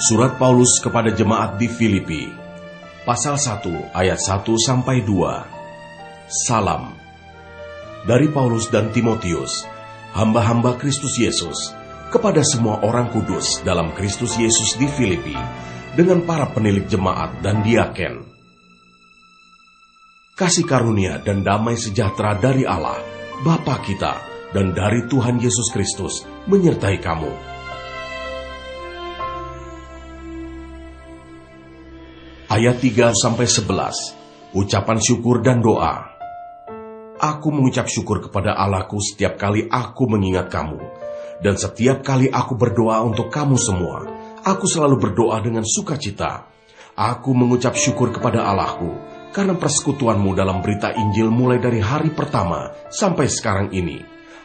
Surat Paulus kepada jemaat di Filipi, pasal 1 ayat 1-2. Salam. Dari Paulus dan Timotius, hamba-hamba Kristus Yesus, kepada semua orang kudus dalam Kristus Yesus di Filipi, dengan para penilik jemaat dan diaken. Kasih karunia dan damai sejahtera dari Allah, Bapa kita, dan dari Tuhan Yesus Kristus menyertai kamu. Ayat 3-11, ucapan syukur dan doa. Aku mengucap syukur kepada Allahku setiap kali aku mengingat kamu, dan setiap kali aku berdoa untuk kamu semua, aku selalu berdoa dengan sukacita. Aku mengucap syukur kepada Allahku, karena persekutuanmu dalam berita Injil mulai dari hari pertama sampai sekarang ini.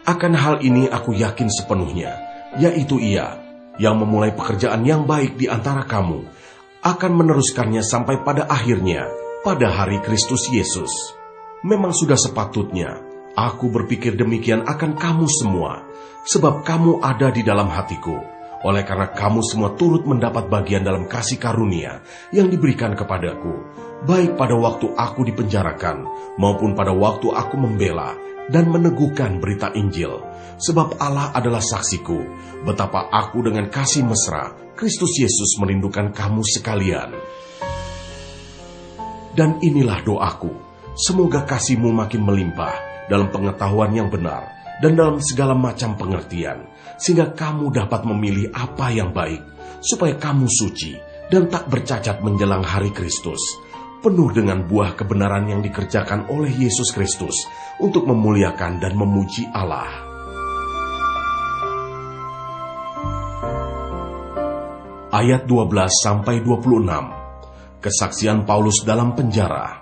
Akan hal ini aku yakin sepenuhnya, yaitu Ia yang memulai pekerjaan yang baik di antara kamu, akan meneruskannya sampai pada akhirnya, pada hari Kristus Yesus. Memang sudah sepatutnya aku berpikir demikian akan kamu semua, sebab kamu ada di dalam hatiku, oleh karena kamu semua turut mendapat bagian dalam kasih karunia yang diberikan kepadaku, baik pada waktu aku dipenjarakan, maupun pada waktu aku membela dan meneguhkan berita Injil. Sebab Allah adalah saksiku, betapa aku dengan kasih mesra Kristus Yesus merindukan kamu sekalian. Dan inilah doaku, semoga kasihmu makin melimpah dalam pengetahuan yang benar dan dalam segala macam pengertian, sehingga kamu dapat memilih apa yang baik, supaya kamu suci dan tak bercacat menjelang hari Kristus, penuh dengan buah kebenaran yang dikerjakan oleh Yesus Kristus untuk memuliakan dan memuji Allah. Ayat 12-26, kesaksian Paulus dalam penjara.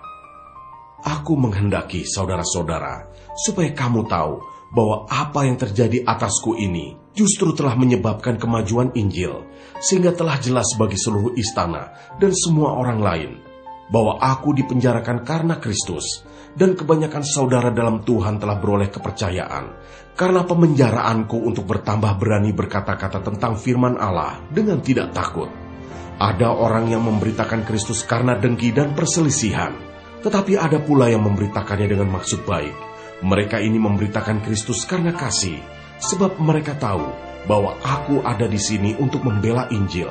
Aku menghendaki saudara-saudara, supaya kamu tahu bahwa apa yang terjadi atasku ini justru telah menyebabkan kemajuan Injil, sehingga telah jelas bagi seluruh istana dan semua orang lain, bahwa aku dipenjarakan karena Kristus, dan kebanyakan saudara dalam Tuhan telah beroleh kepercayaan, karena pemenjaraanku untuk bertambah berani berkata-kata tentang firman Allah dengan tidak takut. Ada orang yang memberitakan Kristus karena dengki dan perselisihan, tetapi ada pula yang memberitakannya dengan maksud baik. Mereka ini memberitakan Kristus karena kasih, sebab mereka tahu bahwa aku ada di sini untuk membela Injil.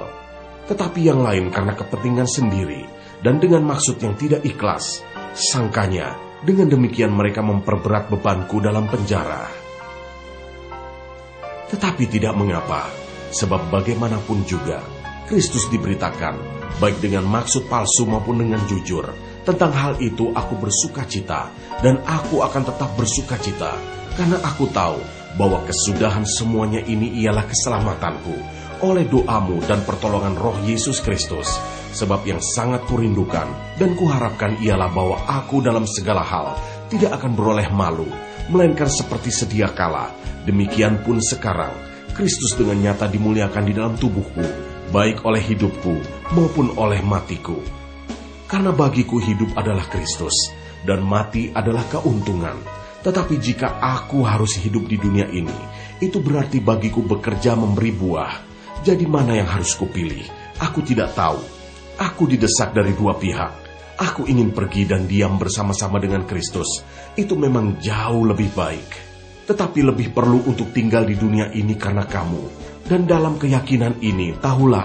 Tetapi yang lain karena kepentingan sendiri, dan dengan maksud yang tidak ikhlas. Sangkanya, dengan demikian mereka memperberat bebanku dalam penjara. Tetapi tidak mengapa, sebab bagaimanapun juga, Kristus diberitakan, baik dengan maksud palsu maupun dengan jujur. Tentang hal itu aku bersukacita, dan aku akan tetap bersukacita, karena aku tahu bahwa kesudahan semuanya ini ialah keselamatanku, oleh doamu dan pertolongan Roh Yesus Kristus. Sebab yang sangat kurindukan dan kuharapkan ialah bahwa aku dalam segala hal tidak akan beroleh malu, melainkan seperti sedia kala, demikian pun sekarang, Kristus dengan nyata dimuliakan di dalam tubuhku, baik oleh hidupku maupun oleh matiku. Karena bagiku hidup adalah Kristus, dan mati adalah keuntungan. Tetapi jika aku harus hidup di dunia ini, itu berarti bagiku bekerja memberi buah. Jadi mana yang harus kupilih? Aku tidak tahu. Aku didesak dari dua pihak. Aku ingin pergi dan diam bersama-sama dengan Kristus. Itu memang jauh lebih baik. Tetapi lebih perlu untuk tinggal di dunia ini karena kamu. Dan dalam keyakinan ini, tahulah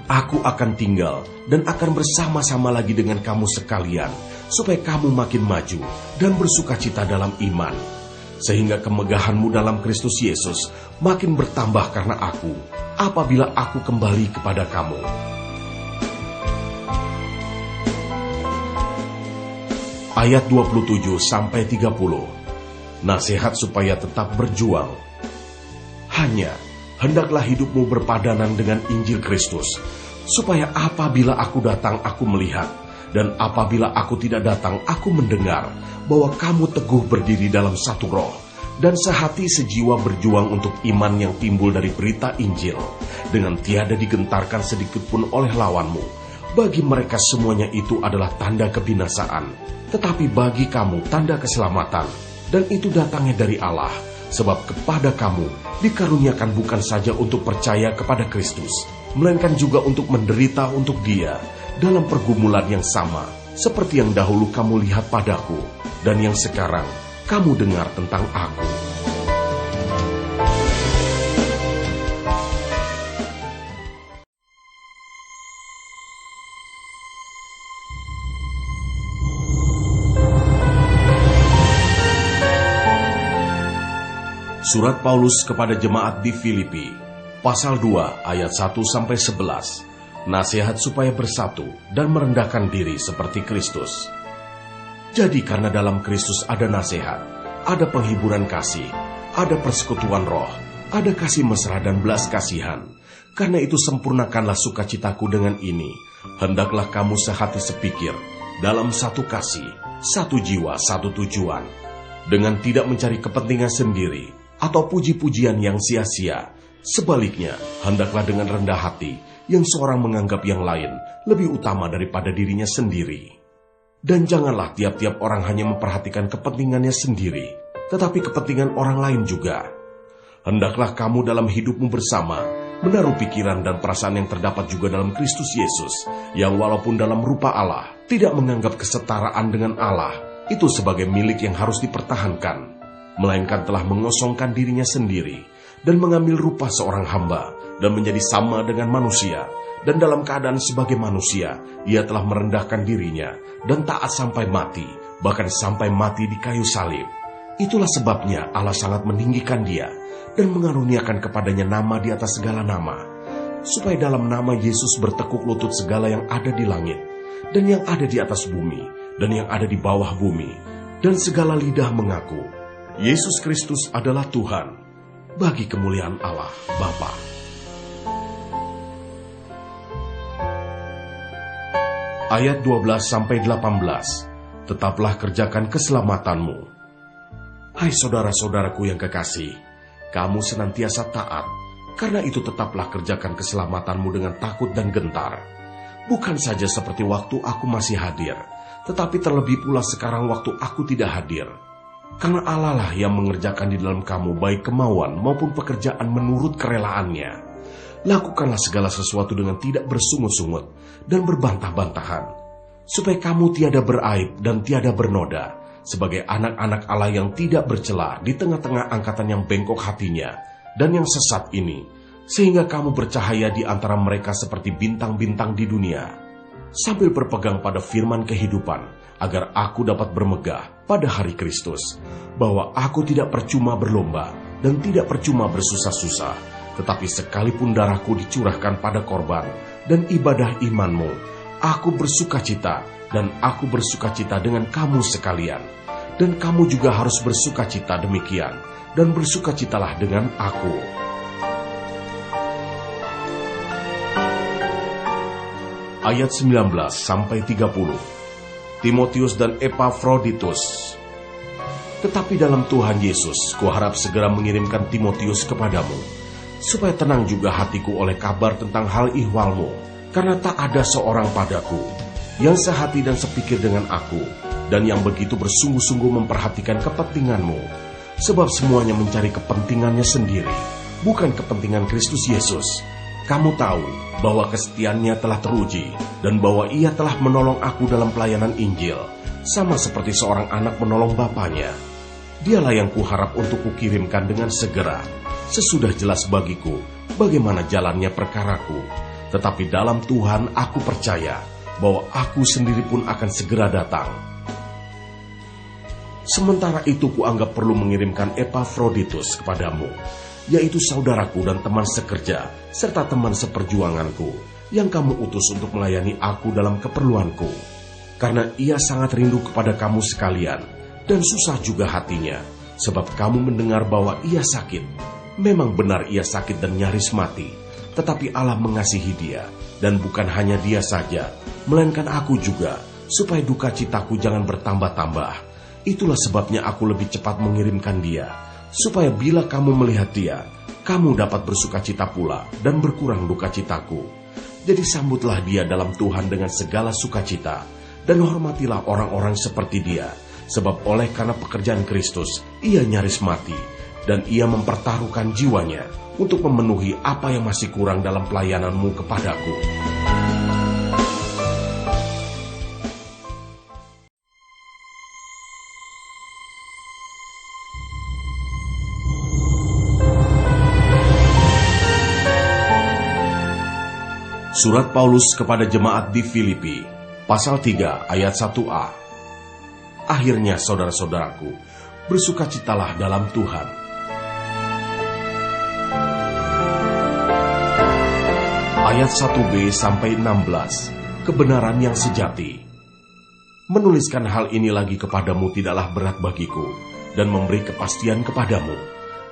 aku akan tinggal dan akan bersama-sama lagi dengan kamu sekalian, supaya kamu makin maju dan bersukacita dalam iman, sehingga kemegahanmu dalam Kristus Yesus makin bertambah karena aku, apabila aku kembali kepada kamu. Ayat 27-30, nasihat supaya tetap berjuang. Hanya hendaklah hidupmu berpadanan dengan Injil Kristus, supaya apabila aku datang aku melihat, dan apabila aku tidak datang aku mendengar, bahwa kamu teguh berdiri dalam satu roh, dan sehati sejiwa berjuang untuk iman yang timbul dari berita Injil, dengan tiada digentarkan sedikit pun oleh lawanmu. Bagi mereka semuanya itu adalah tanda kebinasaan, tetapi bagi kamu tanda keselamatan, dan itu datangnya dari Allah, sebab kepada kamu dikaruniakan bukan saja untuk percaya kepada Kristus, melainkan juga untuk menderita untuk Dia dalam pergumulan yang sama, seperti yang dahulu kamu lihat padaku, dan yang sekarang kamu dengar tentang aku. Surat Paulus kepada jemaat di Filipi, pasal 2 ayat 1-11, nasihat supaya bersatu dan merendahkan diri seperti Kristus. Jadi karena dalam Kristus ada nasihat, ada penghiburan kasih, ada persekutuan roh, ada kasih mesra dan belas kasihan. Karena itu sempurnakanlah sukacitaku dengan ini, hendaklah kamu sehati sepikir, dalam satu kasih, satu jiwa, satu tujuan, dengan tidak mencari kepentingan sendiri, atau puji-pujian yang sia-sia. Sebaliknya, hendaklah dengan rendah hati, yang seorang menganggap yang lain lebih utama daripada dirinya sendiri. Dan janganlah tiap-tiap orang hanya memperhatikan kepentingannya sendiri, tetapi kepentingan orang lain juga. Hendaklah kamu dalam hidupmu bersama, menaruh pikiran dan perasaan yang terdapat juga dalam Kristus Yesus, yang walaupun dalam rupa Allah, tidak menganggap kesetaraan dengan Allah itu sebagai milik yang harus dipertahankan, melainkan telah mengosongkan dirinya sendiri dan mengambil rupa seorang hamba dan menjadi sama dengan manusia, dan dalam keadaan sebagai manusia ia telah merendahkan dirinya dan taat sampai mati, bahkan sampai mati di kayu salib. Itulah sebabnya Allah sangat meninggikan dia dan mengaruniakan kepadanya nama di atas segala nama, supaya dalam nama Yesus bertekuk lutut segala yang ada di langit dan yang ada di atas bumi dan yang ada di bawah bumi, dan segala lidah mengaku Yesus Kristus adalah Tuhan, bagi kemuliaan Allah Bapa. Ayat 12-18, tetaplah kerjakan keselamatanmu. Hai saudara-saudaraku yang kekasih, kamu senantiasa taat, karena itu tetaplah kerjakan keselamatanmu dengan takut dan gentar. Bukan saja seperti waktu aku masih hadir, tetapi terlebih pula sekarang waktu aku tidak hadir. Karena Allah lah yang mengerjakan di dalam kamu baik kemauan maupun pekerjaan menurut kerelaannya. Lakukanlah segala sesuatu dengan tidak bersungut-sungut dan berbantah-bantahan, supaya kamu tiada beraib dan tiada bernoda, sebagai anak-anak Allah yang tidak bercela di tengah-tengah angkatan yang bengkok hatinya dan yang sesat ini, sehingga kamu bercahaya di antara mereka seperti bintang-bintang di dunia, sambil berpegang pada firman kehidupan, agar aku dapat bermegah pada hari Kristus, bahwa aku tidak percuma berlomba dan tidak percuma bersusah-susah, tetapi sekalipun darahku dicurahkan pada korban dan ibadah imanmu, aku bersukacita, dan aku bersukacita dengan kamu sekalian. Dan kamu juga harus bersukacita demikian, dan bersukacitalah dengan aku. Ayat 19-30, Timotius dan Epafroditus. Tetapi dalam Tuhan Yesus, kuharap segera mengirimkan Timotius kepadamu, supaya tenang juga hatiku oleh kabar tentang hal ihwalmu, karena tak ada seorang padaku yang sehati dan sepikir dengan aku, dan yang begitu bersungguh-sungguh memperhatikan kepentinganmu, sebab semuanya mencari kepentingannya sendiri, bukan kepentingan Kristus Yesus. Kamu tahu bahwa kesetiaannya telah teruji, dan bahwa ia telah menolong aku dalam pelayanan Injil, sama seperti seorang anak menolong bapaknya. Dialah yang kuharap untuk kukirimkan dengan segera, sesudah jelas bagiku bagaimana jalannya perkaraku. Tetapi dalam Tuhan aku percaya bahwa aku sendiri pun akan segera datang. Sementara itu kuanggap perlu mengirimkan Epafroditus kepadamu, yaitu saudaraku dan teman sekerja, serta teman seperjuanganku, yang kamu utus untuk melayani aku dalam keperluanku. Karena ia sangat rindu kepada kamu sekalian, dan susah juga hatinya, sebab kamu mendengar bahwa ia sakit. Memang benar ia sakit dan nyaris mati, tetapi Allah mengasihi dia, dan bukan hanya dia saja, melainkan aku juga, supaya duka citaku jangan bertambah-tambah. Itulah sebabnya aku lebih cepat mengirimkan dia, supaya bila kamu melihat dia, kamu dapat bersukacita pula dan berkurang duka citaku. Jadi sambutlah dia dalam Tuhan dengan segala sukacita, dan hormatilah orang-orang seperti dia, sebab oleh karena pekerjaan Kristus, ia nyaris mati, dan ia mempertaruhkan jiwanya untuk memenuhi apa yang masih kurang dalam pelayananmu kepadaku. Surat Paulus kepada jemaat di Filipi, pasal 3 ayat 1a. Akhirnya saudara-saudaraku, bersukacitalah dalam Tuhan. Ayat 1b sampai 16, kebenaran yang sejati. Menuliskan hal ini lagi kepadamu tidaklah berat bagiku, dan memberi kepastian kepadamu.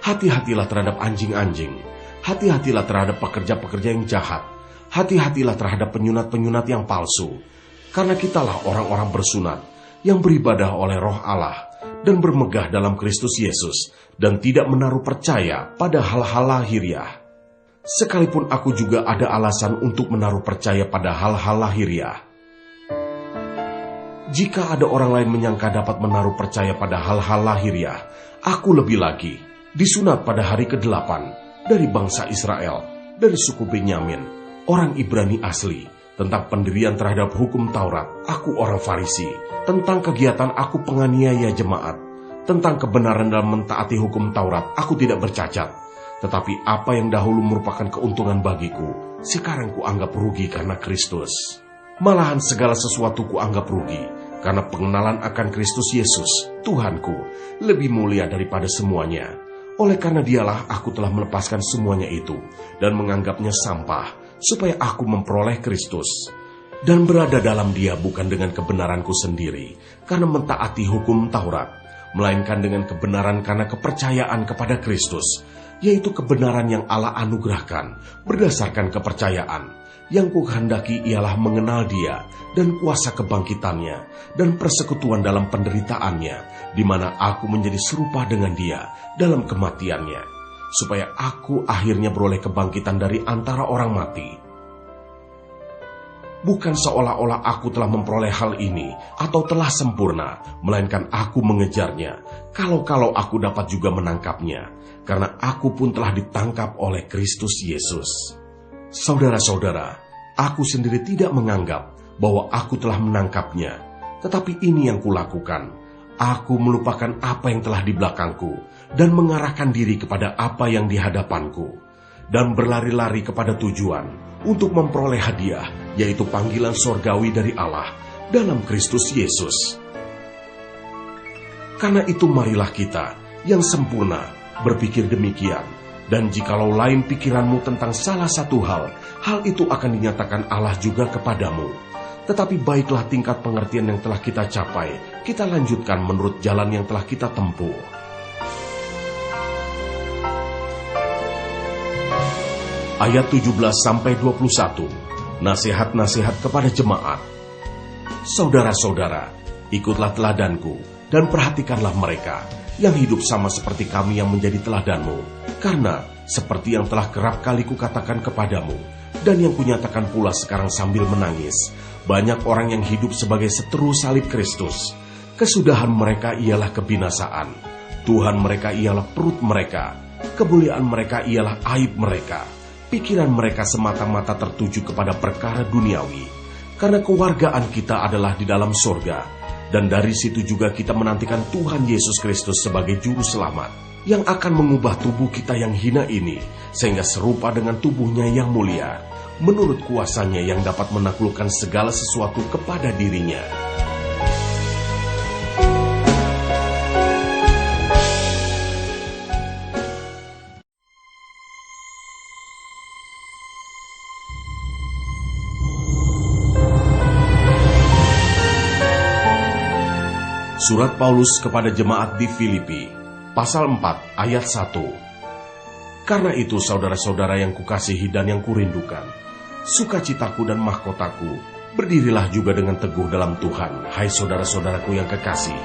Hati-hatilah terhadap anjing-anjing, hati-hatilah terhadap pekerja-pekerja yang jahat, hati-hatilah terhadap penyunat-penyunat yang palsu, karena kitalah orang-orang bersunat, yang beribadah oleh Roh Allah, dan bermegah dalam Kristus Yesus, dan tidak menaruh percaya pada hal-hal lahiriah. Sekalipun aku juga ada alasan untuk menaruh percaya pada hal-hal lahiriah. Jika ada orang lain menyangka dapat menaruh percaya pada hal-hal lahiriah, aku lebih lagi, disunat pada hari ke-8, dari bangsa Israel, dari suku Benyamin, orang Ibrani asli. Tentang pendirian terhadap hukum Taurat, aku orang Farisi. Tentang kegiatan aku penganiaya jemaat. Tentang kebenaran dalam mentaati hukum Taurat, aku tidak bercacat. Tetapi apa yang dahulu merupakan keuntungan bagiku, sekarang kuanggap rugi karena Kristus. Malahan segala sesuatu kuanggap rugi, karena pengenalan akan Kristus Yesus, Tuhanku, lebih mulia daripada semuanya. Oleh karena dialah aku telah melepaskan semuanya itu, dan menganggapnya sampah, supaya aku memperoleh Kristus, dan berada dalam Dia bukan dengan kebenaranku sendiri, karena mentaati hukum Taurat, melainkan dengan kebenaran karena kepercayaan kepada Kristus, yaitu kebenaran yang Allah anugerahkan berdasarkan kepercayaan. Yang kukehendaki ialah mengenal Dia dan kuasa kebangkitannya dan persekutuan dalam penderitaannya, di mana aku menjadi serupa dengan Dia dalam kematiannya, supaya aku akhirnya beroleh kebangkitan dari antara orang mati. Bukan seolah-olah aku telah memperoleh hal ini atau telah sempurna, melainkan aku mengejarnya, kalau aku dapat juga menangkapnya, karena aku pun telah ditangkap oleh Kristus Yesus. Saudara-saudara, aku sendiri tidak menganggap bahwa aku telah menangkapnya, tetapi ini yang kulakukan. Aku melupakan apa yang telah di belakangku dan mengarahkan diri kepada apa yang di hadapanku, dan berlari-lari kepada tujuan untuk memperoleh hadiah, yaitu panggilan sorgawi dari Allah dalam Kristus Yesus. Karena itu marilah kita yang sempurna berpikir demikian, dan jikalau lain pikiranmu tentang salah satu hal itu akan dinyatakan Allah juga kepadamu. Tetapi baiklah tingkat pengertian yang telah kita capai, kita lanjutkan menurut jalan yang telah kita tempuh. Ayat 17-21, nasihat-nasihat kepada jemaat. Saudara-saudara, ikutlah teladanku dan perhatikanlah mereka yang hidup sama seperti kami yang menjadi teladanmu. Karena seperti yang telah kerap kali kukatakan kepadamu, dan yang kunyatakan pula sekarang sambil menangis, banyak orang yang hidup sebagai seteru salib Kristus. Kesudahan mereka ialah kebinasaan, Tuhan mereka ialah perut mereka, kemuliaan mereka ialah aib mereka. Pikiran mereka semata-mata tertuju kepada perkara duniawi, karena kewargaan kita adalah di dalam sorga, dan dari situ juga kita menantikan Tuhan Yesus Kristus sebagai juru selamat, yang akan mengubah tubuh kita yang hina ini, sehingga serupa dengan tubuhnya yang mulia, menurut kuasanya yang dapat menaklukkan segala sesuatu kepada dirinya. Surat Paulus kepada jemaat di Filipi, pasal 4 ayat 1. Karena itu saudara-saudara yang kukasihi dan yang kurindukan, sukacitaku dan mahkotaku, berdirilah juga dengan teguh dalam Tuhan, hai saudara-saudaraku yang kekasih.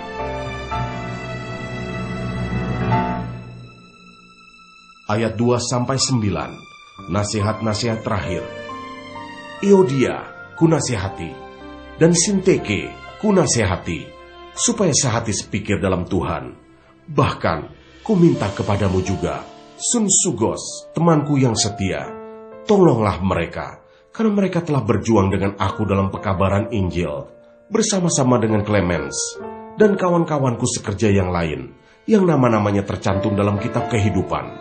Ayat 2-9, nasihat-nasihat terakhir. Euodia kunasihati, dan Sinteke kunasihati, supaya sehati sepikir dalam Tuhan. Bahkan Ku minta kepadamu juga, Sun Sugos, temanku yang setia, tolonglah mereka, karena mereka telah berjuang dengan aku dalam pekabaran Injil, bersama-sama dengan Clemens dan kawan-kawanku sekerja yang lain, yang nama-namanya tercantum dalam kitab kehidupan.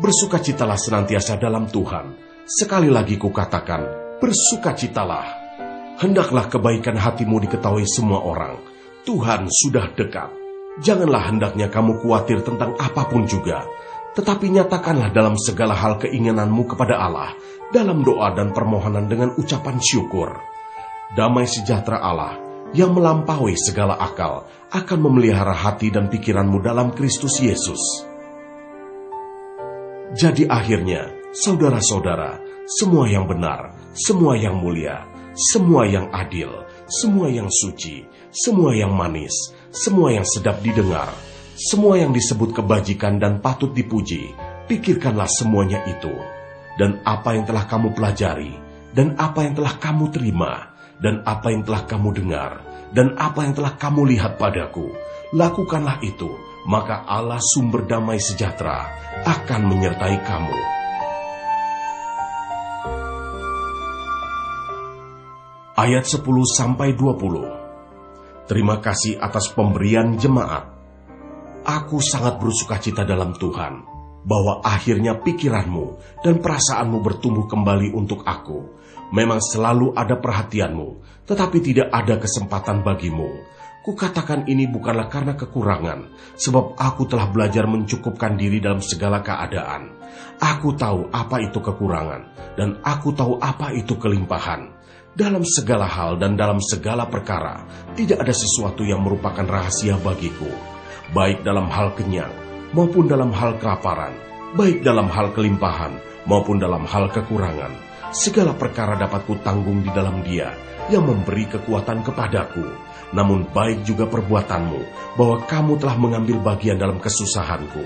Bersukacitalah senantiasa dalam Tuhan. Sekali lagi kukatakan, bersukacitalah. Hendaklah kebaikan hatimu diketahui semua orang. Tuhan sudah dekat. Janganlah hendaknya kamu khawatir tentang apapun juga, tetapi nyatakanlah dalam segala hal keinginanmu kepada Allah, dalam doa dan permohonan dengan ucapan syukur. Damai sejahtera Allah, yang melampaui segala akal, akan memelihara hati dan pikiranmu dalam Kristus Yesus. Jadi akhirnya, saudara-saudara, semua yang benar, semua yang mulia, semua yang adil, semua yang suci, semua yang manis, semua yang sedap didengar, semua yang disebut kebajikan dan patut dipuji, pikirkanlah semuanya itu. Dan apa yang telah kamu pelajari, dan apa yang telah kamu terima, dan apa yang telah kamu dengar, dan apa yang telah kamu lihat padaku, lakukanlah itu, maka Allah sumber damai sejahtera akan menyertai kamu. Ayat 10-20. Terima kasih atas pemberian jemaat. Aku sangat bersukacita dalam Tuhan, bahwa akhirnya pikiranmu dan perasaanmu bertumbuh kembali untuk aku. Memang selalu ada perhatianmu, tetapi tidak ada kesempatan bagimu. Kukatakan ini bukanlah karena kekurangan, sebab aku telah belajar mencukupkan diri dalam segala keadaan. Aku tahu apa itu kekurangan, dan aku tahu apa itu kelimpahan. Dalam segala hal dan dalam segala perkara, tidak ada sesuatu yang merupakan rahasia bagiku, baik dalam hal kenyang maupun dalam hal kelaparan, baik dalam hal kelimpahan maupun dalam hal kekurangan. Segala perkara dapat kutanggung di dalam Dia yang memberi kekuatan kepadaku. Namun baik juga perbuatanmu, bahwa kamu telah mengambil bagian dalam kesusahanku.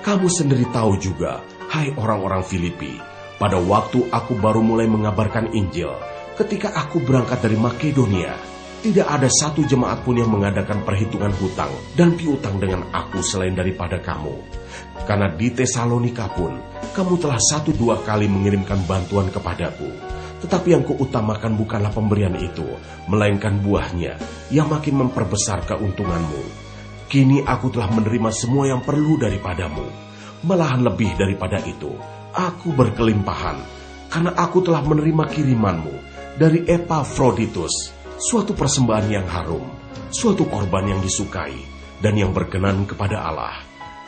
Kamu sendiri tahu juga, hai orang-orang Filipi, pada waktu aku baru mulai mengabarkan Injil, ketika aku berangkat dari Makedonia, tidak ada satu jemaat pun yang mengadakan perhitungan hutang dan piutang dengan aku selain daripada kamu. Karena di Tesalonika pun, kamu telah 1-2 kali mengirimkan bantuan kepadaku. Tetapi yang kuutamakan bukanlah pemberian itu, melainkan buahnya yang makin memperbesar keuntunganmu. Kini aku telah menerima semua yang perlu daripadamu. Malahan lebih daripada itu, aku berkelimpahan, karena aku telah menerima kirimanmu dari Epafroditus, suatu persembahan yang harum, suatu korban yang disukai, dan yang berkenan kepada Allah.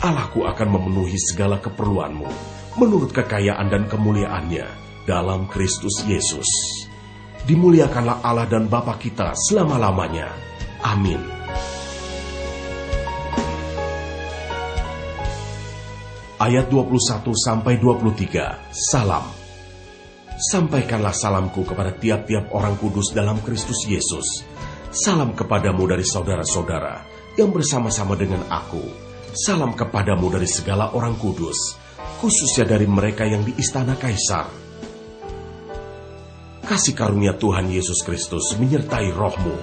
Allahku akan memenuhi segala keperluanmu, menurut kekayaan dan kemuliaannya, dalam Kristus Yesus. Dimuliakanlah Allah dan Bapa kita selama-lamanya. Amin. Ayat 21-23. Salam. Sampaikanlah salamku kepada tiap-tiap orang kudus dalam Kristus Yesus. Salam kepadamu dari saudara-saudara yang bersama-sama dengan aku. Salam kepadamu dari segala orang kudus, khususnya dari mereka yang di istana Kaisar. Kasih karunia Tuhan Yesus Kristus menyertai rohmu.